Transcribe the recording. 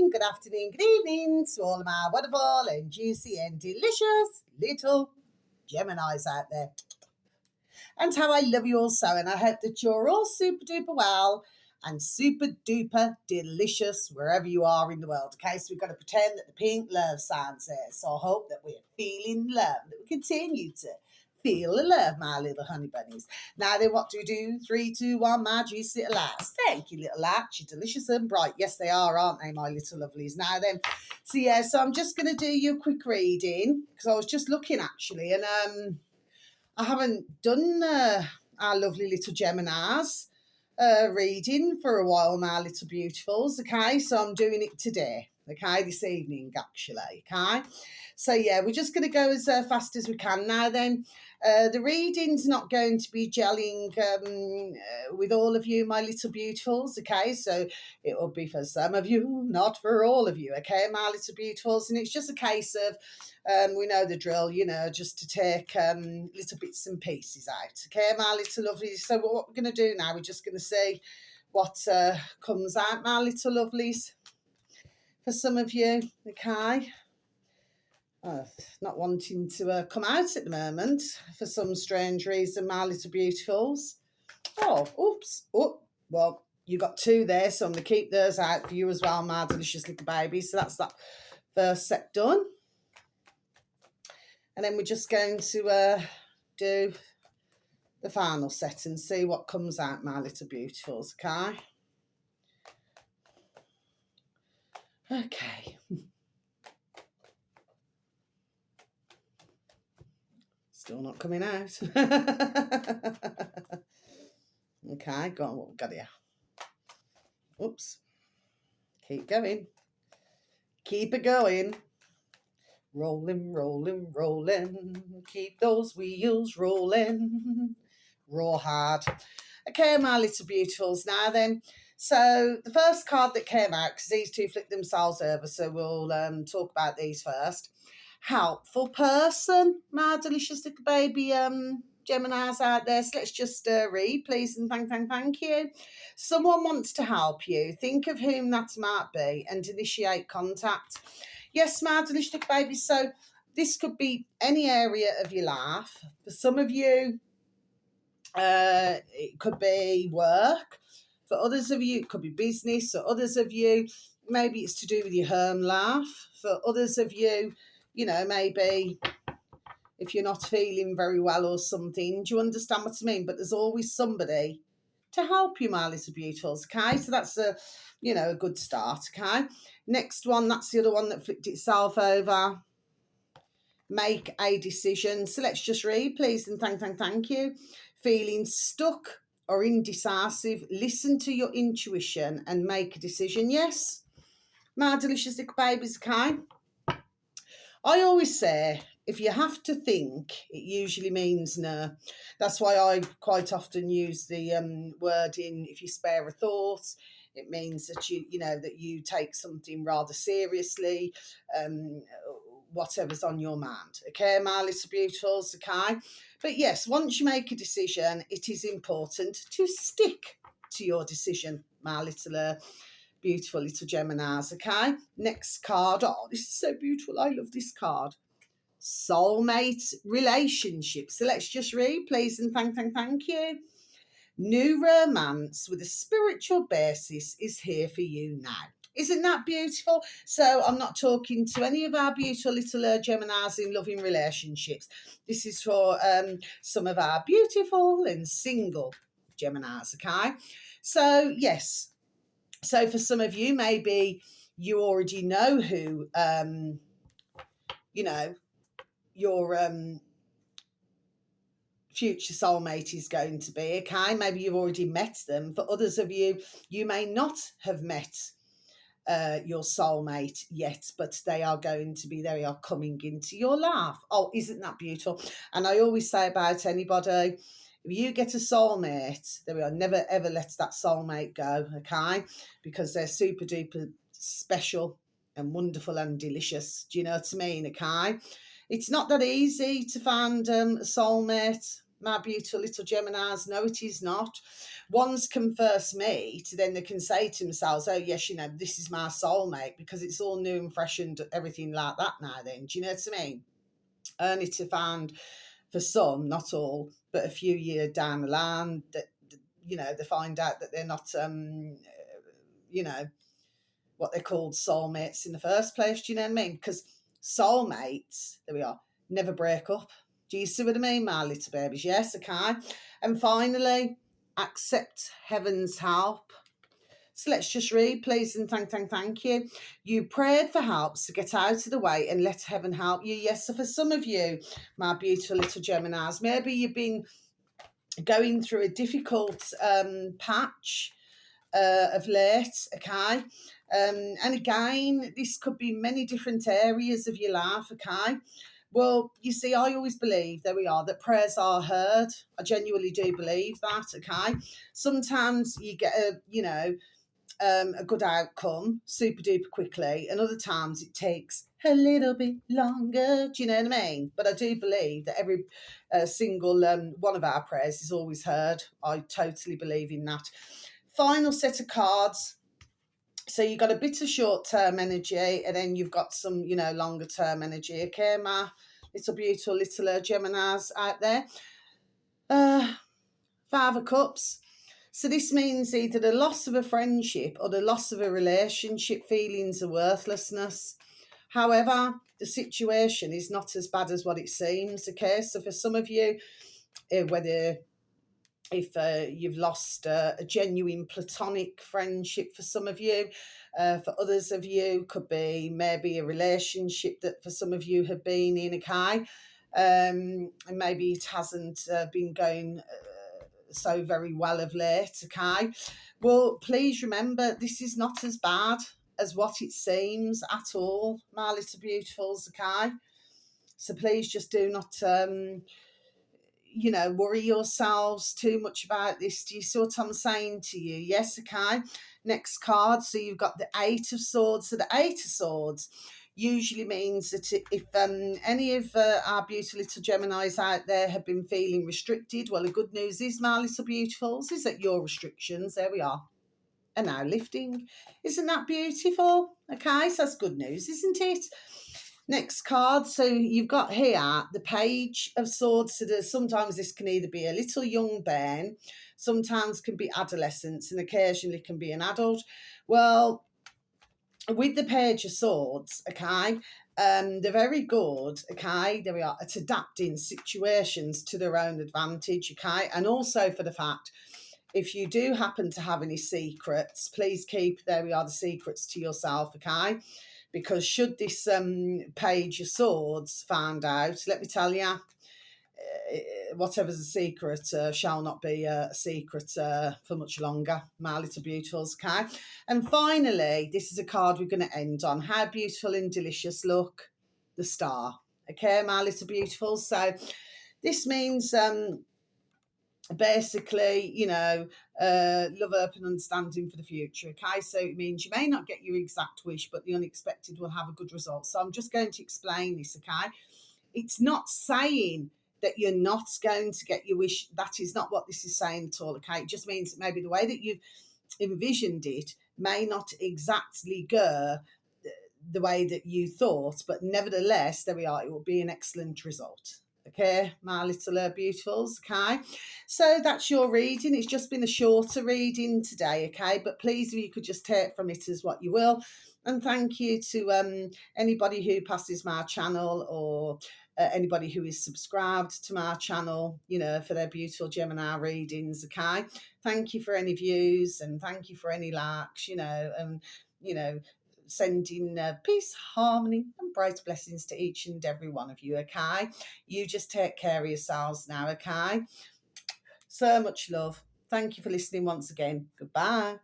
morning, good afternoon, good evening to all of my wonderful and juicy and delicious little Geminis out there. And how I love you all so, and I hope that you're all super duper well and super duper delicious wherever you are in the world. Okay, so we've got to pretend that the pink love signs there. So I hope that we're feeling love, that we continue to feel the love, my little honey bunnies. Now then, what do we do? 3, 2, 1, my juicy little lights. Thank you, little lights. You're delicious and bright. Yes, they are, aren't they, my little lovelies? Now then, so I'm just going to do you a quick reading because I was just looking actually, and I haven't done our lovely little Geminis reading for a while, my little beautifuls. Okay, so I'm doing it today. Okay, this evening actually. Okay, so yeah, we're just going to go as fast as we can. Now then, the reading's not going to be gelling with all of you, my little beautifuls. Okay, so it will be for some of you, not for all of you. Okay, my little beautifuls, and it's just a case of we know the drill, you know, just to take little bits and pieces out. Okay, my little lovelies. So what we're going to do now, we're just going to see what comes out, my little lovelies, for some of you. Okay. Not wanting to come out at the moment for some strange reason, my little beautifuls. Oh, oops. Oh, well, you got 2 there, so I'm going to keep those out for you as well, my delicious little babies. So that's that first set done. And then we're just going to do the final set and see what comes out, my little beautifuls, okay? Okay. Still not coming out. Okay, go on, what we've got here. Oops. Keep going. Keep it going. Rolling, rolling, rolling. Keep those wheels rolling. Roar hard. Okay, my little beautifuls. Now then, so the first card that came out, because these 2 flipped themselves over, so we'll talk about these first. Helpful person, my delicious little baby Geminis out there. So let's just read, please, and thank you. Someone wants to help you. Think of whom that might be and initiate contact. Yes, my delicious little baby. So this could be any area of your life. For some of you, it could be work. For others of you, it could be business. For others of you, maybe it's to do with your home life. For others of you, you know, maybe if you're not feeling very well or something. Do you understand what I mean? But there's always somebody to help you, my little beautifuls, okay? So that's a good start, okay? Next one, that's the other one that flipped itself over. Make a decision. So let's just read, please, and thank you. Feeling stuck or indecisive, listen to your intuition and make a decision. Yes, my delicious little babies, okay? I always say, if you have to think, it usually means no. That's why I quite often use the wording, if you spare a thought, it means that you take something rather seriously, whatever's on your mind. Okay, my little beautifuls, okay? But yes, once you make a decision, it is important to stick to your decision, my little beautiful little Geminis, okay? Next card. Oh, this is so beautiful. I love this card. Soulmate relationship. So let's just read, please, and thank you. New romance with a spiritual basis is here for you now. Isn't that beautiful? So I'm not talking to any of our beautiful little Geminis in loving relationships. This is for some of our beautiful and single Geminis, okay? So, yes. So for some of you, maybe you already know who, your future soulmate is going to be, okay? Maybe you've already met them. For others of you, you may not have met your soulmate yet, but they are coming into your life. Oh, isn't that beautiful? And I always say about anybody, if you get a soulmate, never ever let that soulmate go, okay? Because they're super duper special and wonderful and delicious. Do you know what I mean, okay? It's not that easy to find a soulmate, my beautiful little Geminis. No, it is not. Ones can first meet, then they can say to themselves, oh, yes, you know, this is my soulmate, because it's all new and fresh and everything like that now then. Do you know what I mean? Only to find, for some, not all, but a few years down the line, that, you know, they find out that they're not, you know, what they're called soulmates in the first place. Do you know what I mean? Because soulmates, there we are, never break up. Do you see what I mean, my little babies? Yes, okay. And finally, accept heaven's help. So let's just read, please, and thank you. You prayed for help, so get out of the way and let heaven help you. Yes, so for some of you, my beautiful little Geminis, maybe you've been going through a difficult patch of late, okay? And again, this could be many different areas of your life, okay? Well, you see, I always believe, there we are, that prayers are heard. I genuinely do believe that, okay? Sometimes you get a good outcome super duper quickly, and other times it takes a little bit longer. Do you know what I mean? But I do believe that every single one of our prayers is always heard. I totally believe in that. Final set of cards. So you've got a bit of short-term energy, and then you've got some, you know, longer-term energy. Okay, my little beautiful little Geminis out there. Five of Cups. So this means either the loss of a friendship or the loss of a relationship, feelings of worthlessness. However, the situation is not as bad as what it seems, okay? So for some of you, whether if you've lost a genuine platonic friendship, for some of you, for others of you, could be maybe a relationship that for some of you have been in, okay? And maybe it hasn't been going so very well of late, okay? Well, please remember, this is not as bad as what it seems at all, my little beautifuls, okay? So please just do not worry yourselves too much about this. Do you see what I'm saying to you? Yes, okay. Next card. So you've got the Eight of Swords. So the Eight of Swords usually means that if any of our beautiful little Geminis out there have been feeling restricted, well, the good news is, my little beautifuls, is that your restrictions, there we are, are now lifting. Isn't that beautiful? Okay, so that's good news, isn't it? Next card. So you've got here the Page of Swords. So sometimes this can either be a little young bairn, sometimes can be adolescents, and occasionally can be an adult. Well, with the Page of Swords, okay, they're very good, okay, there we are, at adapting situations to their own advantage, okay, and also for the fact, if you do happen to have any secrets, please keep, there we are, the secrets to yourself, okay, because should this Page of Swords find out, let me tell you, whatever's a secret shall not be a secret for much longer, my little beautifuls, okay? And finally, this is a card we're going to end on. How beautiful and delicious, look, the Star, okay, my little beautifuls. So this means basically, love, hope and understanding for the future, okay? So it means you may not get your exact wish, but the unexpected will have a good result. So I'm just going to explain this, okay? It's not saying that you're not going to get your wish. That is not what this is saying at all, okay? It just means that maybe the way that you've envisioned it may not exactly go the way that you thought, but nevertheless, there we are, it will be an excellent result. Okay, my little beautifuls, okay? So that's your reading. It's just been a shorter reading today, okay? But please, if you could just take from it as what you will. And thank you to anybody who passes my channel, or anybody who is subscribed to my channel, for their beautiful Gemini readings, okay? Thank you for any views, and thank you for any likes, and, sending peace, harmony, and bright blessings to each and every one of you, okay? You just take care of yourselves now, okay? So much love. Thank you for listening once again. Goodbye.